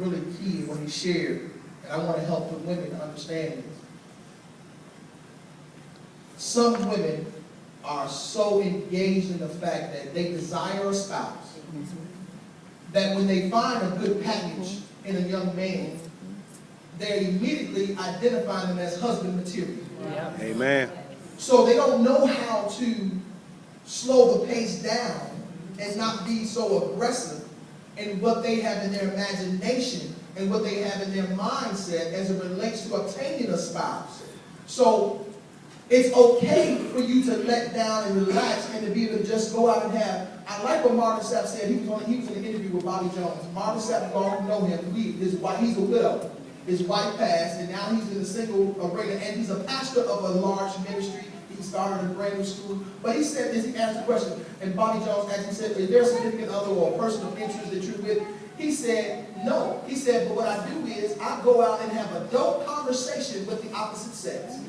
really key when he shared, and I want to help the women understand this. Some women are so engaged in the fact that they desire a spouse that when they find a good package in a young man, they're immediately identifying them as husband material. Amen. So they don't know how to slow the pace down and not be so aggressive in what they have in their imagination and what they have in their mindset as it relates to obtaining a spouse. So it's okay for you to let down and relax and to be able to just go out and have. I like what Marvin Sapp said. He was in an interview with Bobby Jones. Marvin Sapp, you all know him. He's a widow. His wife passed, and now he's in a single arena, and he's a pastor of a large ministry. He started a brand new school. But he said this, he asked the question, and Bobby Jones asked, he said, is there a significant other or a person of interest that you're with? He said, no. He said, but what I do is I go out and have adult conversation with the opposite sex.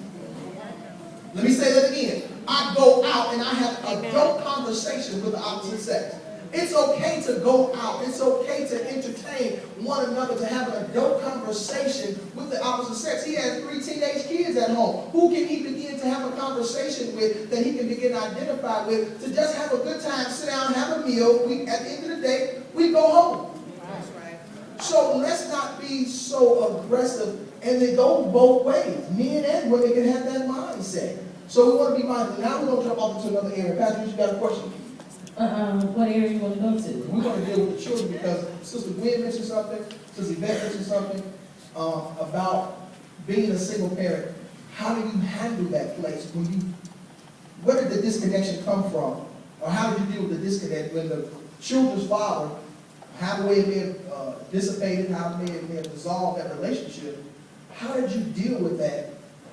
Let me say that again. I go out and I have adult conversation with the opposite sex. It's okay to go out. It's okay to entertain one another, to have an adult conversation with the opposite sex. He has 3 teenage kids at home. Who can he begin to have a conversation with that he can begin to identify with, to just have a good time, sit down, have a meal. At the end of the day, we go home. That's right. So let's not be so aggressive, and they go both ways. Men and women can have that mindset. So we want to be mindful. Now we're going to jump off into another area. Pastor, you got a question? What area you want to go to? We're going to deal with the children because Sister Gwen mentioned something, Sister Yvette mentioned something about being a single parent. How do you handle that place? Where did the disconnection come from? Or how did you deal with the disconnect when the children's father, how the way it may have dissipated, how it may have dissolved that relationship? How did you deal with that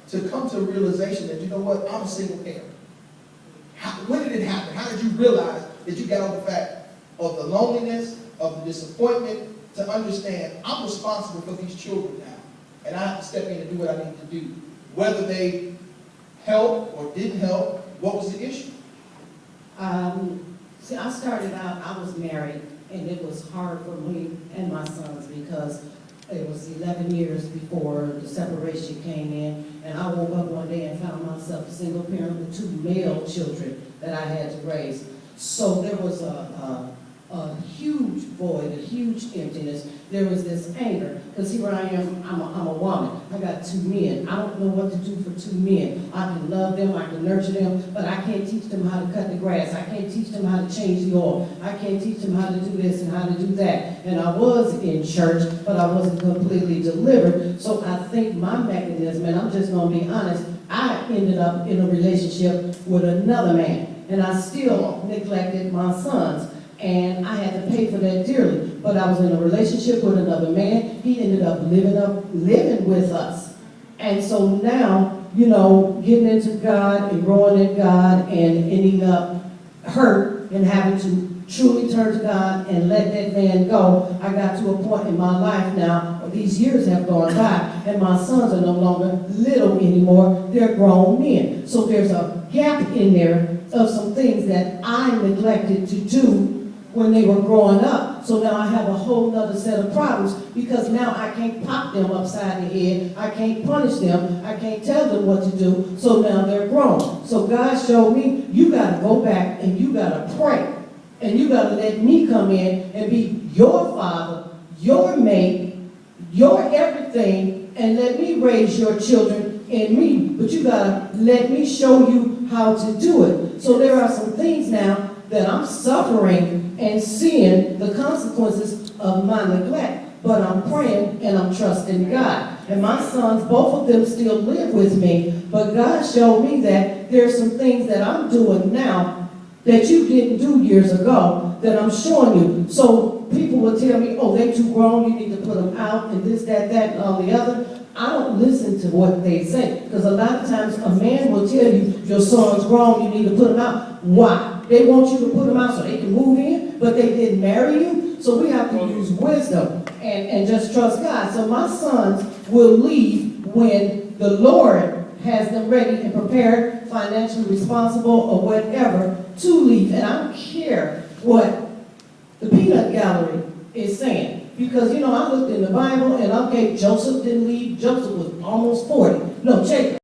to come to a realization that, you know what, I'm a single parent? When did it happen? How did you realize that you got over the fact of the loneliness, of the disappointment, to understand I'm responsible for these children now, and I have to step in and do what I need to do? Whether they helped or didn't help, what was the issue? See, I started out, I was married, and it was hard for me and my sons because it was 11 years before the separation came in, and I woke up one day and found myself a single parent with 2 male children that I had to raise. So there was a huge void, a huge emptiness. There was this anger, because here I am, I'm a woman. I got 2 men. I don't know what to do for 2 men. I can love them, I can nurture them, but I can't teach them how to cut the grass. I can't teach them how to change the oil. I can't teach them how to do this and how to do that. And I was in church, but I wasn't completely delivered. So I think my mechanism, and I'm just going to be honest, I ended up in a relationship with another man, and I still neglected my sons. And I had to pay for that dearly. But I was in a relationship with another man. He ended up living with us. And so now, you know, getting into God and growing in God and ending up hurt and having to truly turn to God and let that man go, I got to a point in my life now, these years have gone by, and my sons are no longer little anymore. They're grown men. So there's a gap in there of some things that I neglected to do when they were growing up. So now I have a whole other set of problems because now I can't pop them upside the head. I can't punish them. I can't tell them what to do. So now they're grown. So God showed me, you got to go back and you got to pray. And you got to let me come in and be your father, your mate, your everything, and let me raise your children in me. But you got to let me show you how to do it. So there are some things now that I'm suffering and seeing the consequences of my neglect. But I'm praying and I'm trusting God. And my sons, both of them still live with me. But God showed me that there's some things that I'm doing now that you didn't do years ago that I'm showing you. So people will tell me, oh, they're too grown, you need to put them out, and this, that, and all the other. I don't listen to what they say. Because a lot of times a man will tell you, your son's grown, you need to put him out. Why? They want you to put them out so they can move in, but they didn't marry you. So we have to use wisdom and just trust God. So my sons will leave when the Lord has them ready and prepared, financially responsible or whatever, to leave. And I don't care what the peanut gallery is saying. Because, you know, I looked in the Bible and okay, Joseph didn't leave, Joseph was almost 40. No, Jacob.